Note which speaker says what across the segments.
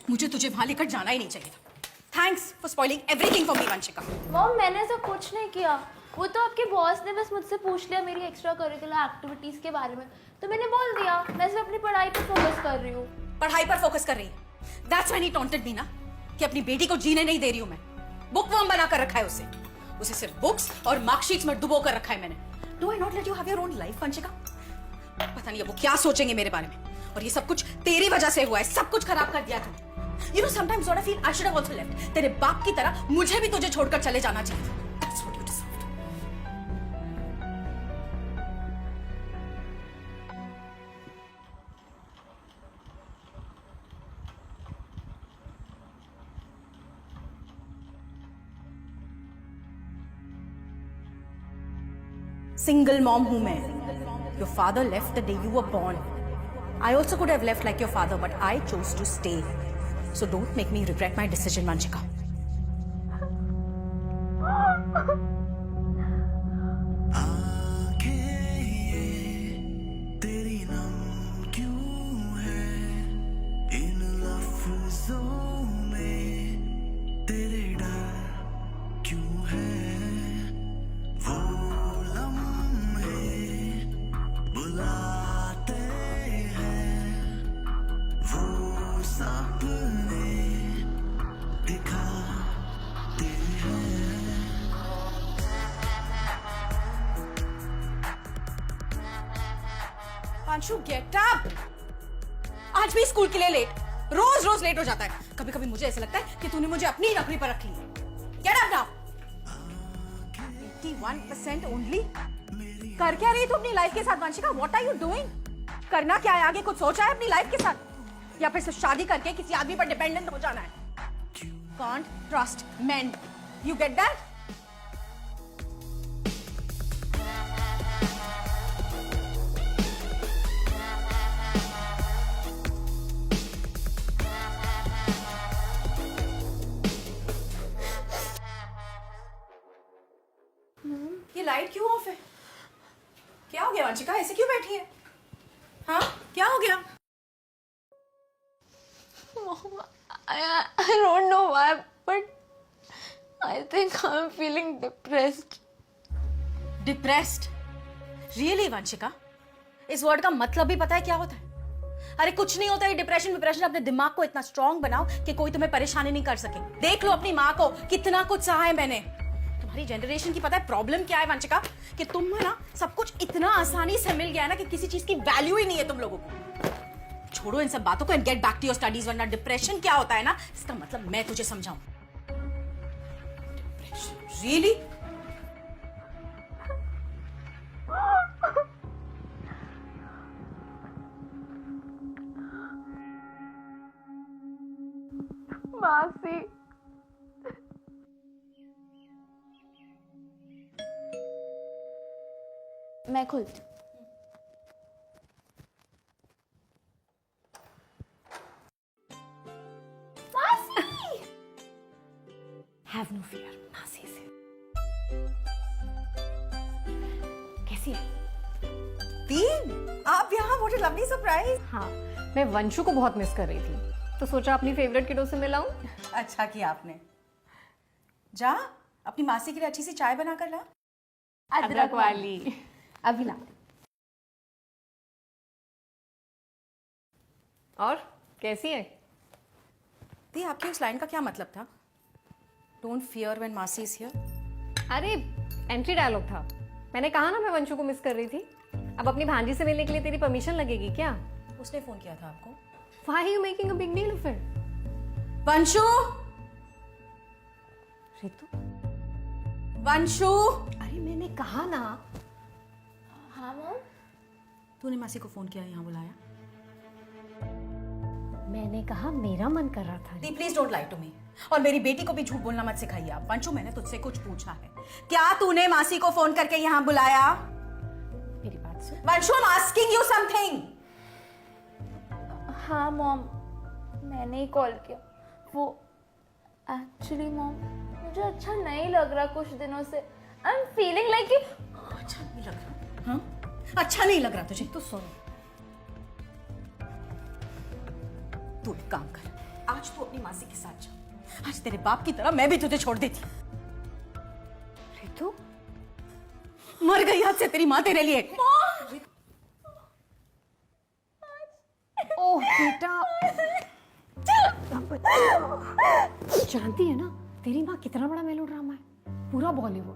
Speaker 1: मुझे तुझे वहां लेकर जाना ही नहीं चाहिए था। Thanks for spoiling everything for me Vanshika.
Speaker 2: Mom मैंने ऐसा कुछ नहीं किया, वो तो आपके बॉस ने बस मुझसे पूछ लिया मेरी एक्स्ट्रा करिकुलर एक्टिविटीज के बारे में, तो मैंने बोल दिया मैं सिर्फ अपनी पढ़ाई पर फोकस कर रही हूँ।
Speaker 1: पढ़ाई पर फोकस कर रही है, दैट्स व्हेन ही टॉन्टेड मी ना कि अपनी बेटी को जीने नहीं दे रही हूं मैं। बुक वर्म बना कर रखा है उसे सिर्फ बुक्स और मार्कशीट्स में डुबो कर रखा है मैंने। Do I not let you have your own life Vanshika? पता नहीं अब वो क्या सोचेंगे मेरे बारे में, और ये सब कुछ तेरी वजह से हुआ है, सब कुछ खराब कर दिया तूने। You know sometimes what I feel I should have also left. तेरे बाप की तरह मुझे भी तुझे छोड़कर चले जाना चाहिए। That's what you deserved. Single mom हूं मैं। Your father left the day you were born. I also could have left like your father, but I chose to stay. So don't make me regret my decision, Vanshika.
Speaker 3: तेरी नम क्यों है इन लफ्जों में, तेरे डर क्यों है वो लम्हे बुलाते हैं, वो सपने दिखाते हैं।
Speaker 1: Vanshu, get up! आज भी स्कूल के लिए लेट, रोज लेट हो जाता है। कभी कभी मुझे ऐसा लगता है कि तूने मुझे अपनी नौकरी पर रख ली है। Get up now! 81% only? कर क्या रही तू अपनी लाइफ के साथ Vanshika? What are you doing? करना क्या है आगे, कुछ सोचा है अपनी लाइफ के साथ, या फिर सिर्फ शादी करके किसी आदमी पर डिपेंडेंट हो जाना है? Can't trust men. You get that? ये लाइट क्यों ऑफ है? क्या हो गया वंशिका, ऐसे क्यों बैठी है? हाँ, क्या हो गया?
Speaker 2: Mom, I don't know why, but I think I'm feeling depressed.
Speaker 1: Depressed? Really Vanshika? इस वर्ड का मतलब भी पता है क्या होता है? अरे कुछ नहीं होता है डिप्रेशन विप्रेशन। अपने दिमाग को इतना स्ट्रांग बनाओ कि कोई तुम्हें परेशानी नहीं कर सके। देख लो अपनी माँ को, कितना कुछ सहा है मैंने। तुम्हारी जनरेशन की पता है प्रॉब्लम क्या है वंशिका? कि तुम ना सब कुछ इतना आसानी से मिल गया है ना कि किसी चीज की वैल्यू ही नहीं है तुम लोगों को। छोड़ो इन सब बातों को and get back to your studies, वरना डिप्रेशन क्या होता है ना इसका मतलब मैं तुझे समझाऊं। Depression really?
Speaker 2: मासी, मैं खुलती हूँ। मासी!
Speaker 1: हैव नो फियर मासी से। कैसी है? तीन? आप यहाँ? What a lovely surprise.
Speaker 4: हाँ, मैं वंशु को बहुत मिस कर रही थी, तो सोचा अपनी फेवरेट किडो से मिलाऊं।
Speaker 1: अच्छा किया आपने। जा अपनी मासी के लिए अच्छी सी चाय बना कर ला।
Speaker 4: अदरक वाली।
Speaker 2: अभी ला।
Speaker 4: और कैसी है?
Speaker 1: दी आपकी उस लाइन का क्या मतलब था? डोंट फियर व्हेन मासी इज हियर।
Speaker 4: अरे एंट्री डायलॉग था। मैंने कहा ना मैं वंशु को मिस कर रही थी। अब अपनी भांजी से मिलने के लिए तेरी परमिशन लगेगी क्या?
Speaker 1: उसने फोन किया था आपको?
Speaker 4: Why are you making a big deal of it?
Speaker 1: Vanshu!
Speaker 4: Ritu,
Speaker 1: Vanshu!
Speaker 4: अरे मैंने कहा ना।
Speaker 2: हाँ मॉम?
Speaker 1: तूने मासी को फोन किया, यहाँ बुलाया?
Speaker 4: मैंने कहा मेरा मन कर रहा था।
Speaker 1: दी please don't lie to me. और मेरी बेटी को भी झूठ बोलना मत सिखाइए आप। वंशु मैंने तुझसे कुछ पूछा है, क्या तूने मासी को फोन करके यहाँ बुलाया?
Speaker 4: मेरी बात सुन।
Speaker 1: Vanshu I am asking you something.
Speaker 2: हाँ मॉम, मैंने ही कॉल किया। वो एक्चुअली मॉम मुझे अच्छा नहीं लग रहा कुछ दिनों से। आई एम फीलिंग लाइक
Speaker 1: अच्छा नहीं लग रहा? हाँ, अच्छा नहीं लग रहा तुझे?
Speaker 4: तो सुन,
Speaker 1: तू एक काम कर, आज तू अपनी मासी के साथ जा। आज तेरे बाप की तरह मैं भी तुझे छोड़ देती।
Speaker 4: रितु,
Speaker 1: मर गई आज से तेरी माँ तेरे लिए।
Speaker 4: ओह बेटा, जानती है ना तेरी माँ कितना बड़ा मेलोड्रामा है, पूरा बॉलीवुड।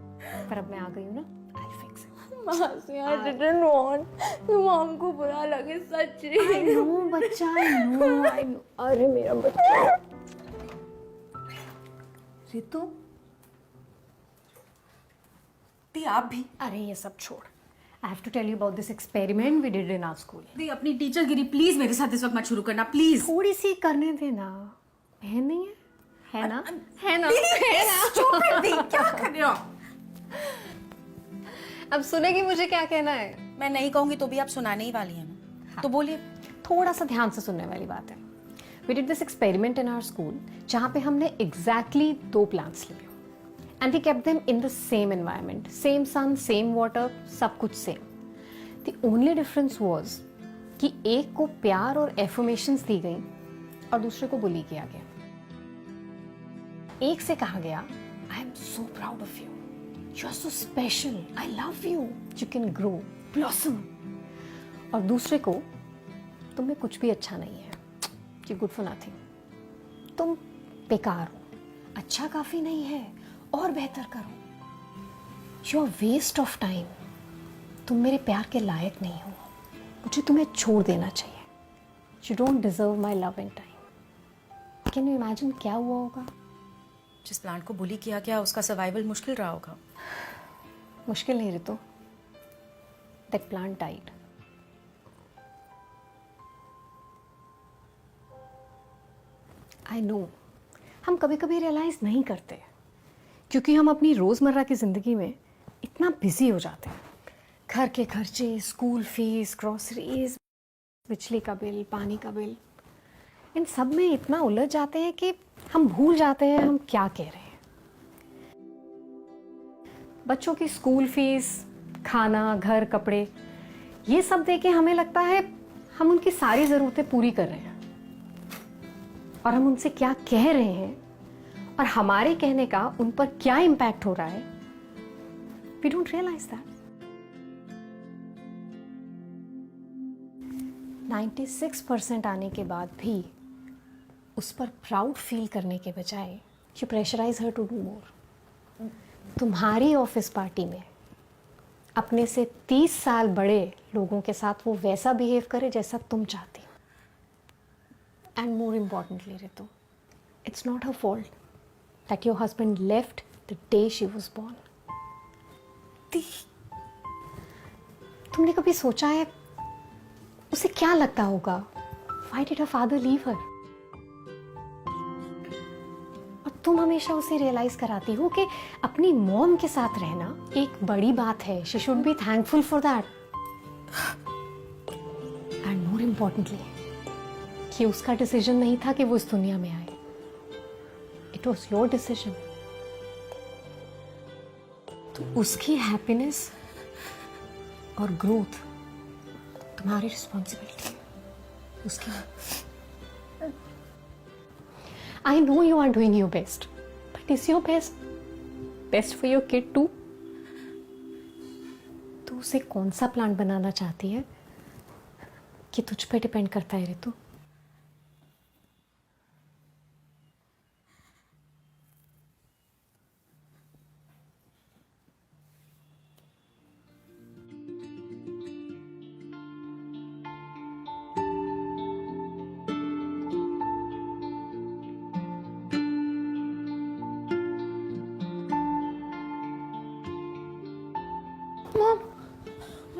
Speaker 4: पर अब मैं आ गई हूँ ना, I'll fix it.
Speaker 2: मासी, I didn't want कि मॉम को बुरा लगे, सच्ची।
Speaker 4: I know बच्चा, I know. अरे मेरा बच्चा। रितु,
Speaker 1: दी आप भी।
Speaker 4: अरे ये सब छोड़। I have to tell you about this experiment we did in our school.
Speaker 1: दी अपनी टीचर गिरी प्लीज मेरे साथ इस वक्त मत शुरू करना प्लीज।
Speaker 4: थोड़ी सी करने देना, है नहीं है? है ना? है ना?
Speaker 1: Stupid दी, क्या कर रहे हो?
Speaker 4: अब सुनेगी मुझे क्या कहना है?
Speaker 1: मैं नहीं कहूंगी तो भी आप सुनाने ही वाली है ना, तो बोलिए।
Speaker 4: थोड़ा सा ध्यान से सुनने वाली बात है। We did this experiment in our school जहाँ पे हमने exactly 2 plants लिए and we kept them in the same environment, same sun, same water, सब कुछ same. The only difference was कि एक को प्यार और affirmations दी गई और दूसरे को बुली किया गया। एक से कहा गया I am so proud of you, you are so special, I love you, you can grow, blossom. और दूसरे को तुम में कुछ भी अच्छा नहीं है, you good for nothing, तुम बेकार हो, अच्छा काफी नहीं है, और बेहतर करो, you are waste of time, तुम मेरे प्यार के लायक नहीं हो, मुझे तुम्हें छोड़ देना चाहिए, you don't deserve my love and time. Can you imagine क्या हुआ होगा?
Speaker 1: जिस प्लांट को बुली किया गया उसका सर्वाइवल मुश्किल रहा होगा।
Speaker 4: मुश्किल नहीं Ritu, that plant died. I know, हम कभी कभी रियलाइज नहीं करते क्योंकि हम अपनी रोजमर्रा की जिंदगी में इतना बिजी हो जाते हैं। घर के खर्चे, स्कूल फीस, ग्रोसरीज, बिजली का बिल, पानी का बिल, इन सब में इतना उलझ जाते हैं कि हम भूल जाते हैं हम क्या कह रहे हैं। बच्चों की स्कूल फीस, खाना, घर, कपड़े, ये सब देके हमें लगता है हम उनकी सारी ज़रूरतें पूरी कर रहे हैं और हम उनसे क्या कह रहे हैं और हमारे कहने का उन पर क्या इम्पैक्ट हो रहा है, वी डोंट रियलाइज दैट। 96% आने के बाद भी उस पर प्राउड फील करने के बजाय you pressurize her to do more. तुम्हारी ऑफिस पार्टी में अपने से 30 साल बड़े लोगों के साथ वो वैसा बिहेव करे जैसा तुम चाहती हो। And more importantly Ritu, it's not her fault that your husband left the day she was born. तुमने कभी सोचा है उसे क्या लगता होगा? Why did her father leave her? और तुम हमेशा उसे रियलाइज कराती हो कि अपनी मॉम के साथ रहना एक बड़ी बात है, she should be thankful for that. And more importantly, कि उसका डिसीजन नहीं था कि वो इस दुनिया में आए. It was your decision. तो उसकी हैप्पीनेस और ग्रोथ तुम्हारी रिस्पॉन्सिबिलिटी है, उसकी नहीं. I know you are doing your best, but is your best for your kid too? तो उसे कौन सा प्लान बनाना चाहती है कि तुझ पे डिपेंड करता है Ritu.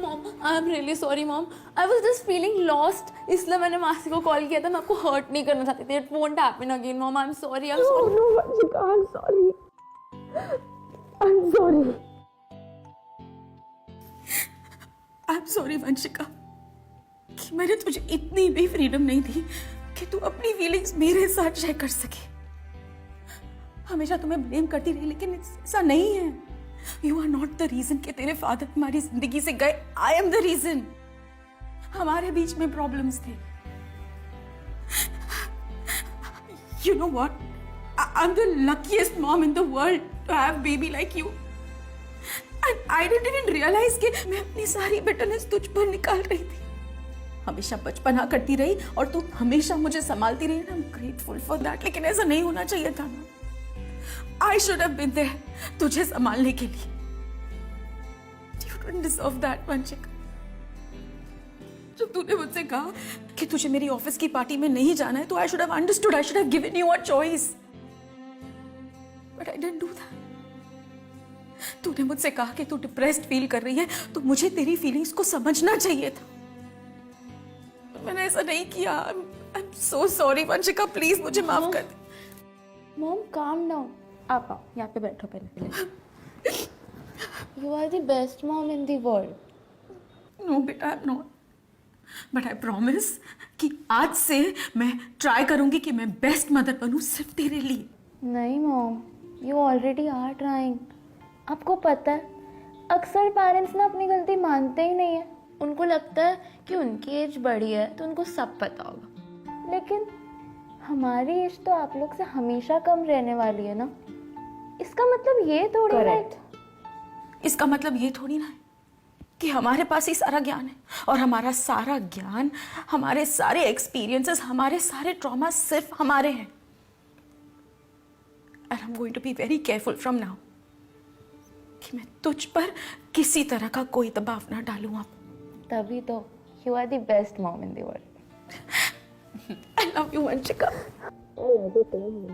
Speaker 2: Mom I am really sorry mom, I was just feeling lost, इसलिए मैंने मासी को कॉल किया था. मैं आपको हर्ट नहीं करना चाहती थी. It won't happen again mom. I am sorry. I am sorry. No Vanshika, I am sorry. I am sorry.
Speaker 1: I am sorry Vanshika कि मैंने तुझे इतनी भी फ्रीडम नहीं दी कि तू अपनी फीलिंग्स मेरे साथ शेयर कर सके. हमेशा तुम्हें ब्लेम करती रही, लेकिन ऐसा नहीं है. You are not the reason कि तेरे फादर हमारी जिंदगी से गए. I am the reason. हमारे बीच में प्रॉब्लम्स थे. You know what? I'm the luckiest mom in the world to have baby like you. And I didn't even realize कि मैं अपनी सारी bitterness तुझ पर निकाल रही थी. हमेशा बचपना करती रही और तू हमेशा मुझे संभालती रही. I'm grateful for that. लेकिन ऐसा नहीं होना चाहिए था ना. I should have been there तुझे संभालने के लिए. You don't deserve that, Vanshika. जब तूने मुझसे कहा कि तुझे मेरी ऑफिस की पार्टी में नहीं जाना है, तो I should have understood. I should have given you a choice. But I didn't do that. तूने मुझसे कहा कि तू डिप्रेस्ड फील कर रही है, तो मुझे तेरी फीलिंग्स को समझना चाहिए था. मैंने ऐसा नहीं किया. I'm so sorry, Vanshika. Please मुझे माफ कर दे.
Speaker 2: Mom, calm down. आप आओ, यहाँ पे बैठो पहले. You are the best mom in the world.
Speaker 1: No, बेटा, I'm not. But I promise कि आज से मैं ट्राई करूंगी कि मैं बेस्ट मदर बनूं सिर्फ तेरे लिए.
Speaker 2: नहीं mom, you already are trying. आपको पता है अक्सर पेरेंट्स ना अपनी गलती मानते ही नहीं है. उनको लगता है कि उनकी एज बड़ी है तो उनको सब पता होगा. लेकिन हमारी एज तो आप लोग से हमेशा कम रहने वाली है ना. इसका मतलब ये थोड़ी है.
Speaker 1: इसका मतलब ये थोड़ी ना है कि हमारे पास ही सारा ज्ञान है और हमारा सारा ज्ञान, हमारे सारे एक्सपीरियंसेस, हमारे सारे ट्रॉमा सिर्फ हमारे हैं. And I'm going to be very careful from now कि मैं तुझ पर किसी तरह का कोई दबाव ना डालूं. अब
Speaker 2: तभी तो you are the best mom in the world.
Speaker 1: I love you, Vanshika.
Speaker 2: I love you too.